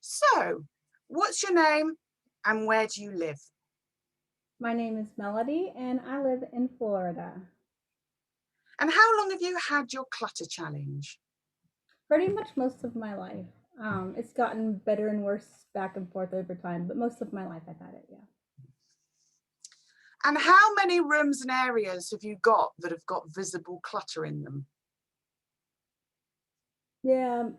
So, what's your name and where do you live? My name is Melody and I live in Florida. And how long have you had your clutter challenge? Pretty much most of my life. It's gotten better and worse back and forth over time, but most of my life I've had it, yeah. And how many rooms and areas have you got that have got visible clutter in them? Yeah,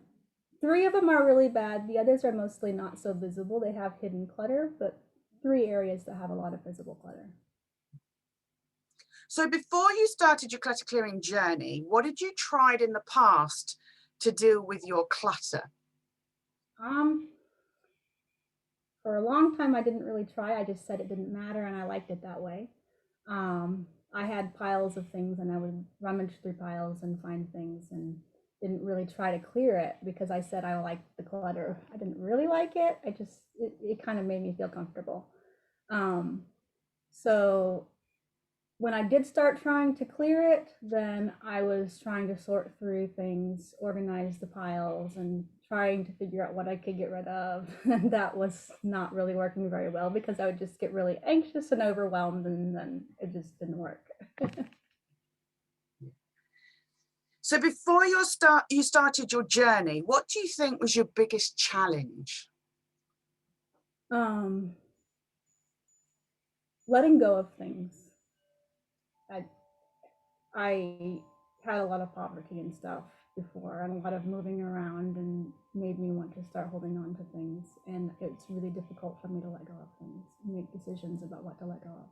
three of them are really bad. The others are mostly not so visible. They have hidden clutter, but three areas that have a lot of visible clutter. So before you started your clutter clearing journey, what had you tried in the past to deal with your clutter? Um, for a long time I didn't really try. I just said it didn't matter and I liked it that way. I had piles of things and I would rummage through piles and find things and didn't really try to clear it because I said I liked the clutter. I didn't really like it. It kind of made me feel comfortable. Um, so when I did start trying to clear it, then I was trying to sort through things, organize the piles, and trying to figure out what I could get rid of. And that was not really working very well because I would just get really anxious and overwhelmed, and then it just didn't work. So before you started your journey, what do you think was your biggest challenge? um, Letting go of things. I, I had a lot of poverty and stuff before and a lot of moving around and made me want to start holding on to things, and it's really difficult for me to let go of things and make decisions about what to let go of.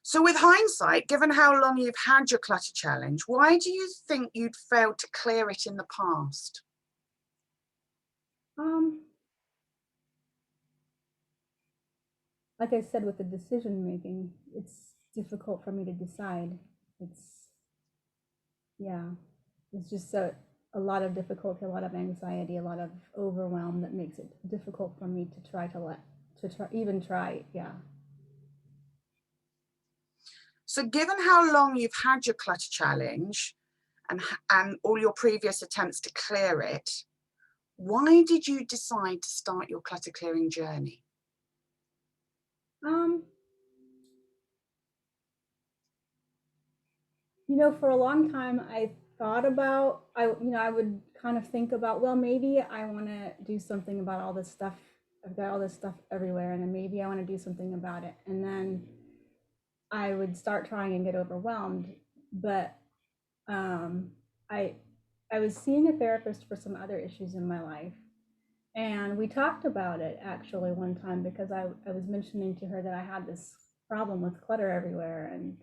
So with hindsight, given how long you've had your clutter challenge, why do you think you'd failed to clear it in the past? um like I said, with the decision making, it's difficult for me to decide. It's Yeah, it's just a lot of difficulty, a lot of anxiety, a lot of overwhelm that makes it difficult for me to even try. Yeah. So given how long you've had your clutter challenge and all your previous attempts to clear it, why did you decide to start your clutter clearing journey? um for a long time I thought about I would kind of think about, well, maybe I want to do something about all this stuff. I've got all this stuff everywhere, and then maybe I want to do something about it. And then I would start trying and get overwhelmed. But um, I I was seeing a therapist for some other issues in my life, and we talked about it actually one time because I was mentioning to her that I had this problem with clutter everywhere, and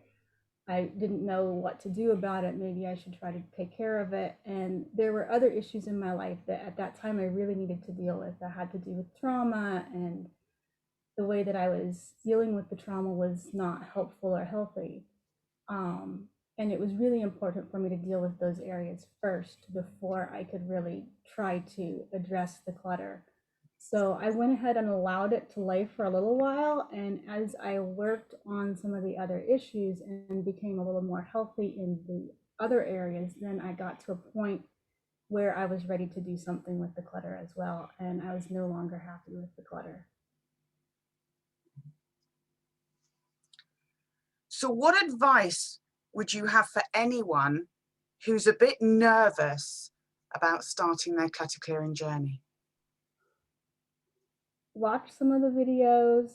I didn't know what to do about it. Maybe I should try to take care of it. And there were other issues in my life that at that time I really needed to deal with that had to do with trauma, and the way that I was dealing with the trauma was not helpful or healthy. Um, and it was really important for me to deal with those areas first before I could really try to address the clutter. So I went ahead and allowed it to lay for a little while. And as I worked on some of the other issues and became a little more healthy in the other areas, then I got to a point where I was ready to do something with the clutter as well. And I was no longer happy with the clutter. So what advice would you have for anyone who's a bit nervous about starting their clutter clearing journey? Watch some of the videos,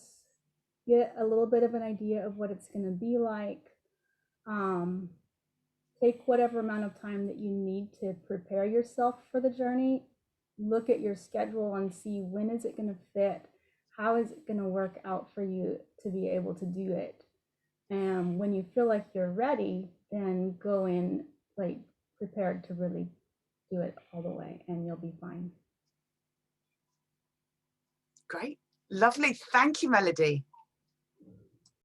get a little bit of an idea of what it's going to be like. Um, Take whatever amount of time that you need to prepare yourself for the journey. Look at your schedule and see when is it going to fit. How is it going to work out for you to be able to do it? And when you feel like you're ready, then go in like prepared to really do it all the way, and you'll be fine. Great. Lovely. Thank you, Melody.